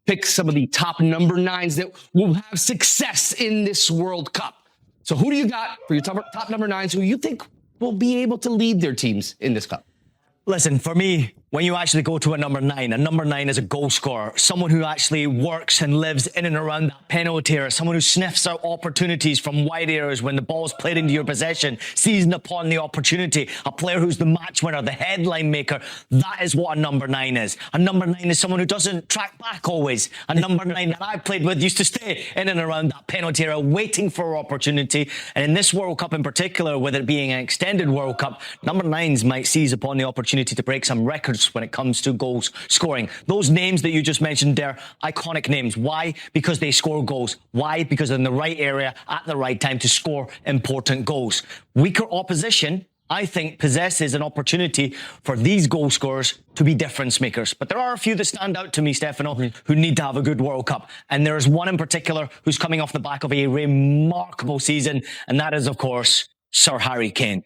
pick some of the top number 9s that will have success in this World Cup. So who do you got for your top number 9s who you think will be able to lead their teams in this cup? Listen, for me, when you actually go to a number 9 is a goal scorer, someone who actually works and lives in and around that penalty area, someone who sniffs out opportunities from wide areas when the ball's played into your possession, seizing upon the opportunity, a player who's the match winner, the headline maker. That is what a number 9 is. A number 9 is someone who doesn't track back always. A number 9 that I played with used to stay in and around that penalty area, waiting for opportunity. And in this World Cup in particular, with it being an extended World Cup, number 9s might seize upon the opportunity to break some records when it comes to goals scoring. Those names that you just mentioned there, iconic names. Why? Because they score goals. Why? Because they're in the right area at the right time to score important goals. Weaker opposition, I think, possesses an opportunity for these goal scorers to be difference makers. But there are a few that stand out to me, Stefano, who need to have a good World Cup. And there's one in particular who's coming off the back of a remarkable season, and that is, of course, Sir Harry Kane.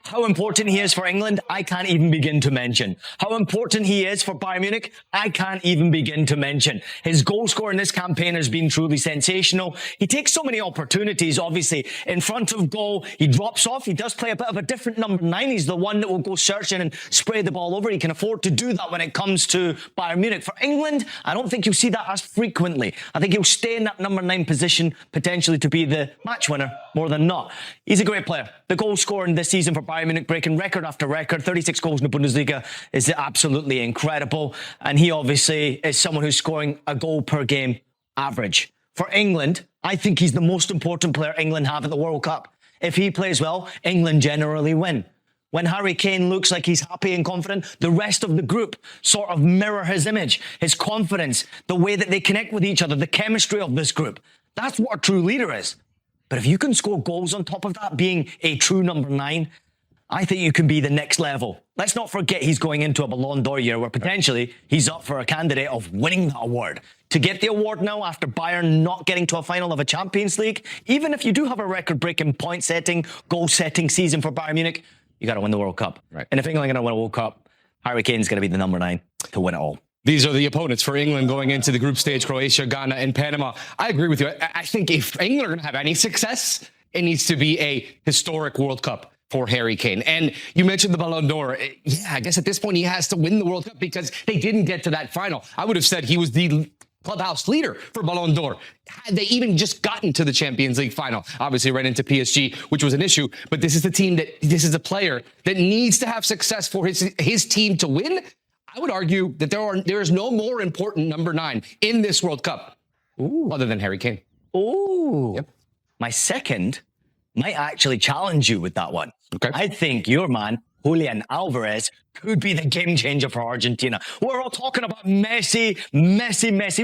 How important he is for England, I can't even begin to mention. How important he is for Bayern Munich, I can't even begin to mention. His goal score in this campaign has been truly sensational. He takes so many opportunities, obviously, in front of goal. He drops off. He does play a bit of a different number 9. He's the one that will go searching and spray the ball over. He can afford to do that when it comes to Bayern Munich. For England, I don't think you'll see that as frequently. I think he'll stay in that number 9 position, potentially to be the match winner more than not. He's a great player. The goal scorer in this season for Bayern Munich, breaking record after record, 36 goals in the Bundesliga, is absolutely incredible. And he obviously is someone who's scoring a goal per game average. For England, I think he's the most important player England have at the World Cup. If he plays well, England generally win. When Harry Kane looks like he's happy and confident, the rest of the group sort of mirror his image, his confidence, the way that they connect with each other, the chemistry of this group. That's what a true leader is. But if you can score goals on top of that, being a true number 9, I think you can be the next level. Let's not forget he's going into a Ballon d'Or year where potentially he's up for a candidate of winning that award. To get the award now after Bayern not getting to a final of a Champions League, even if you do have a record-breaking point-setting, goal-setting season for Bayern Munich, you got to win the World Cup. Right. And if England are going to win a World Cup, Harry Kane's going to be the number 9 to win it all. These are the opponents for England going into the group stage: Croatia, Ghana, and Panama. I agree with you. I think if England are going to have any success, it needs to be a historic World Cup for Harry Kane. And you mentioned the Ballon d'Or. Yeah, I guess at this point he has to win the World Cup because they didn't get to that final. I would have said he was the clubhouse leader for Ballon d'Or. Had they even just gotten to the Champions League final, obviously ran into PSG, which was an issue. But this is this is a player that needs to have success for his team to win. I would argue that there is no more important number 9 in this World Cup other than Harry Kane. Ooh. Yep. My second might actually challenge you with that one. Okay. I think your man, Julian Alvarez, could be the game changer for Argentina. We're all talking about Messi.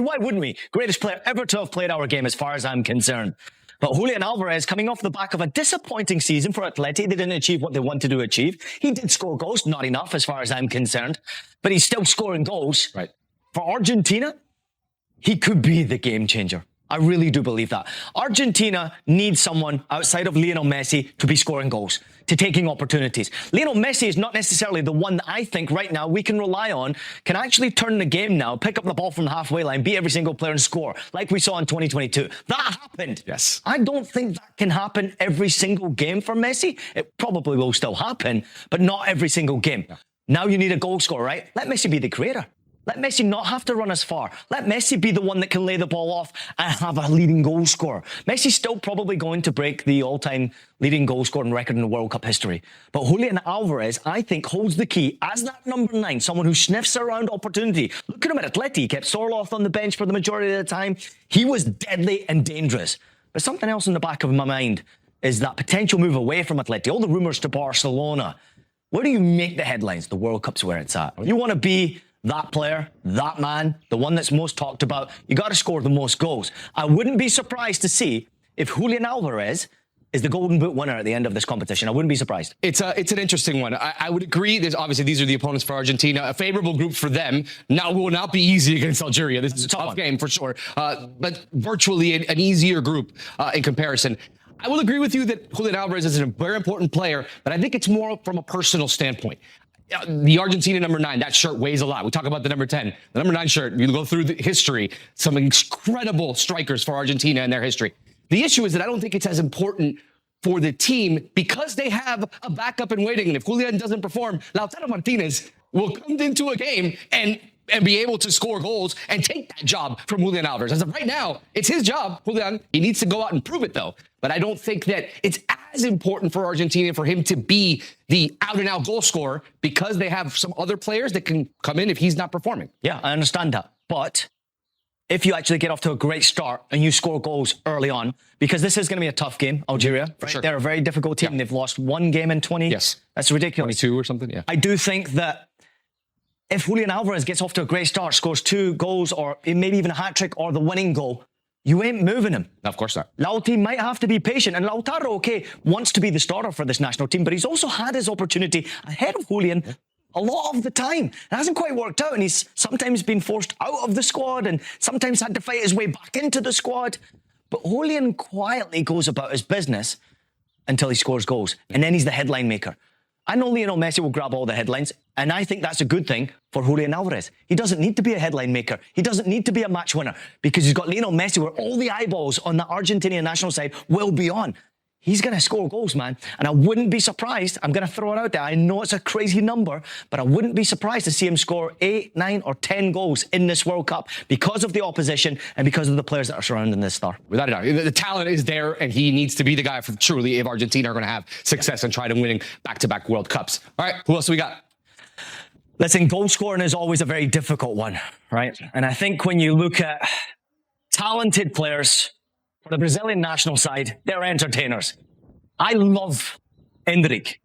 Why wouldn't we? Greatest player ever to have played our game as far as I'm concerned. But Julian Alvarez, coming off the back of a disappointing season for Atleti, they didn't achieve what they wanted to achieve. He did score goals, not enough as far as I'm concerned, but he's still scoring goals. Right. For Argentina, he could be the game changer. I really do believe that. Argentina needs someone outside of Lionel Messi to be scoring goals, to taking opportunities. Lionel Messi is not necessarily the one that I think right now we can rely on, can actually turn the game now, pick up the ball from the halfway line, beat every single player and score, like we saw in 2022. That happened. Yes. I don't think that can happen every single game for Messi. It probably will still happen, but not every single game. Yeah. Now you need a goal scorer, right? Let Messi be the creator. Let Messi not have to run as far. Let Messi be the one that can lay the ball off and have a leading goal scorer. Messi's still probably going to break the all-time leading goal scoring record in the World Cup history. But Julian Alvarez, I think, holds the key as that number 9, someone who sniffs around opportunity. Look at him at Atleti. He kept Sorloth on the bench for the majority of the time. He was deadly and dangerous. But something else in the back of my mind is that potential move away from Atleti. All the rumours to Barcelona. Where do you make the headlines? The World Cup's where it's at. You want to be that player, that man, the one that's most talked about, you got to score the most goals. I wouldn't be surprised to see if Julian Alvarez is the Golden Boot winner at the end of this competition. I wouldn't be surprised. It's an interesting one. I would agree. Obviously, these are the opponents for Argentina. A favorable group for them. Now, will not be easy against Algeria. This is a tough game for sure. But virtually an easier group in comparison. I will agree with you that Julian Alvarez is a very important player, but I think it's more from a personal standpoint. the Argentina number 9, that shirt weighs a lot. We talk about the number 10. The number 9 shirt, you go through the history, some incredible strikers for Argentina in their history. The issue is that I don't think it's as important for the team because they have a backup in waiting. And if Julian doesn't perform, Lautaro Martinez will come into a game and be able to score goals and take that job from Julian Alvarez. As of right now, it's his job. Julian, he needs to go out and prove it, though. But I don't think that it's as important for Argentina for him to be the out-and-out goal scorer because they have some other players that can come in if he's not performing. Yeah, I understand that. But if you actually get off to a great start and you score goals early on, because this is going to be a tough game, Algeria. Right? Sure. They're a very difficult team. Yeah. They've lost 1 game in 20. Yes. That's ridiculous. 22 or something, yeah. I do think that if Julian Alvarez gets off to a great start, scores 2 goals or maybe even a hat-trick or the winning goal, you ain't moving him. Of course not. Lauti might have to be patient. And Lautaro, okay, wants to be the starter for this national team, but he's also had his opportunity ahead of Julian a lot of the time. It hasn't quite worked out, and he's sometimes been forced out of the squad and sometimes had to fight his way back into the squad. But Julian quietly goes about his business until he scores goals, and then he's the headline maker. I know Lionel Messi will grab all the headlines, and I think that's a good thing for Julian Alvarez. He doesn't need to be a headline maker. He doesn't need to be a match winner because he's got Lionel Messi where all the eyeballs on the Argentinian national side will be on. He's going to score goals, man. And I wouldn't be surprised. I'm going to throw it out there. I know it's a crazy number, but I wouldn't be surprised to see him score 8, 9, or 10 goals in this World Cup because of the opposition and because of the players that are surrounding this star. Without a doubt. The talent is there, and he needs to be the guy for truly if Argentina are going to have success and try to winning back-to-back World Cups. All right, who else we got? Listen, goal scoring is always a very difficult one, right? And I think when you look at talented players, for the Brazilian national side, they're entertainers. I love Endrick.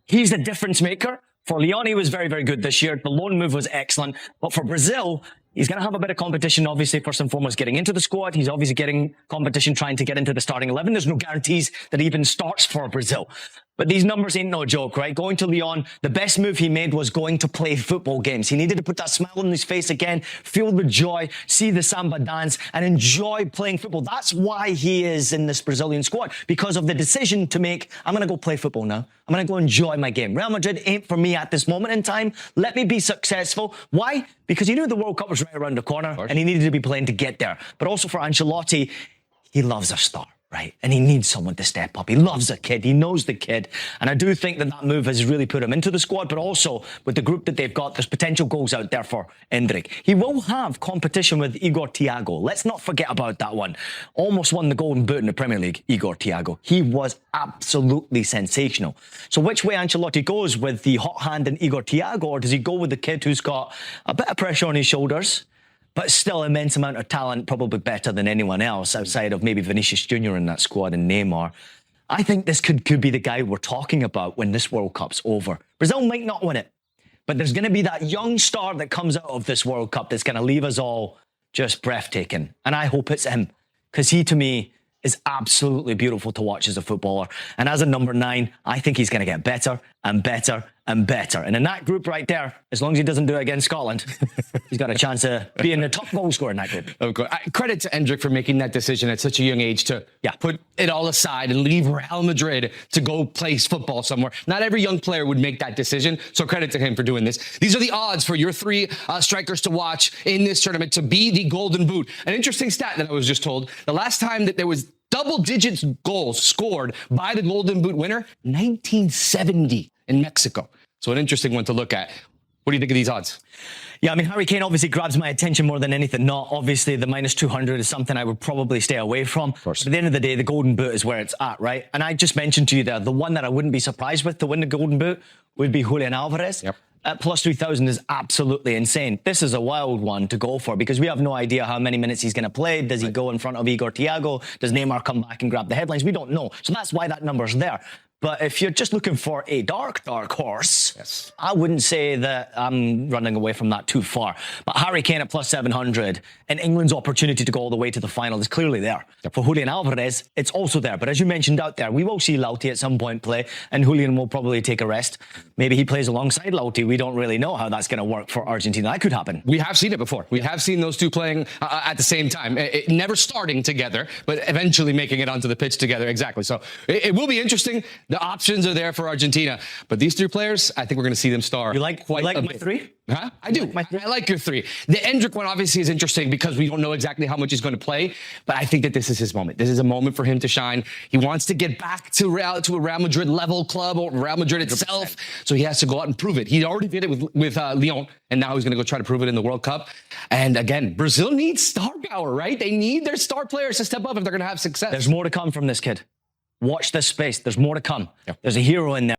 He's the difference maker. For Lyon, he was very, very good this year. The loan move was excellent. But for Brazil, he's going to have a bit of competition, obviously, first and foremost, getting into the squad. He's obviously getting competition trying to get into the starting 11. There's no guarantees that he even starts for Brazil. But these numbers ain't no joke, right? Going to Lyon, the best move he made was going to play football games. He needed to put that smile on his face again, feel the joy, see the samba dance, and enjoy playing football. That's why he is in this Brazilian squad, because of the decision to make, I'm going to go play football now. I'm going to go enjoy my game. Real Madrid ain't for me at this moment in time. Let me be successful. Why? Because he knew the World Cup was right around the corner, and he needed to be playing to get there. But also for Ancelotti, he loves a star. Right? And he needs someone to step up. He loves a kid. He knows the kid. And I do think that that move has really put him into the squad, but also with the group that they've got, there's potential goals out there for Endrick. He will have competition with Igor Thiago. Let's not forget about that one. Almost won the Golden Boot in the Premier League, Igor Thiago. He was absolutely sensational. So which way Ancelotti goes, with the hot hand in Igor Thiago, or does he go with the kid who's got a bit of pressure on his shoulders, but still immense amount of talent, probably better than anyone else outside of maybe Vinicius Jr. in that squad and Neymar? I think this could be the guy we're talking about when this World Cup's over. Brazil might not win it, but there's going to be that young star that comes out of this World Cup that's going to leave us all just breathtaking. And I hope it's him, because he, to me, is absolutely beautiful to watch as a footballer. And as a number 9, I think he's going to get better and better and better. And in that group right there, as long as he doesn't do it against Scotland, he's got a chance of being the top goal scorer in that group. Of course. Credit to Endrick for making that decision at such a young age to put it all aside and leave Real Madrid to go play football somewhere. Not every young player would make that decision, so credit to him for doing this. These are the odds for your 3 strikers to watch in this tournament to be the Golden Boot. An interesting stat that I was just told, the last time that there was double-digit goals scored by the Golden Boot winner, 1970 in Mexico. So an interesting one to look at. What do you think of these odds? Yeah, I mean, Harry Kane obviously grabs my attention more than anything. Not obviously the minus 200 is something I would probably stay away from. Of course. But at the end of the day, the Golden Boot is where it's at, right? And I just mentioned to you there, the one that I wouldn't be surprised with to win the Golden Boot would be Julian Alvarez. Yep. At plus 3,000 is absolutely insane. This is a wild one to go for because we have no idea how many minutes he's going to play. Does he go in front of Igor Thiago? Does Neymar come back and grab the headlines? We don't know. So that's why that number's there. But if you're just looking for a dark horse, I wouldn't say that I'm running away from that too far. But Harry Kane at plus 700 and England's opportunity to go all the way to the final is clearly there. For Julian Alvarez, it's also there. But as you mentioned out there, we will see Lauti at some point play, and Julian will probably take a rest. Maybe he plays alongside Lauti. We don't really know how that's going to work for Argentina. That could happen. We have seen it before. We have seen those two playing at the same time. Never starting together, but eventually making it onto the pitch together. Exactly. So it will be interesting. The options are there for Argentina. But these three players, I think we're going to see them star. You like my three? Huh? I do. I like your three. The Endrick one obviously is interesting because we don't know exactly how much he's going to play, but I think that this is his moment. This is a moment for him to shine. He wants to get back to a Real Madrid level club or Real Madrid itself, 100%. So he has to go out and prove it. He already did it with Lyon, and now he's going to go try to prove it in the World Cup. And again, Brazil needs star power, right? They need their star players to step up if they're going to have success. There's more to come from this kid. Watch this space. There's more to come. Yeah. There's a hero in there.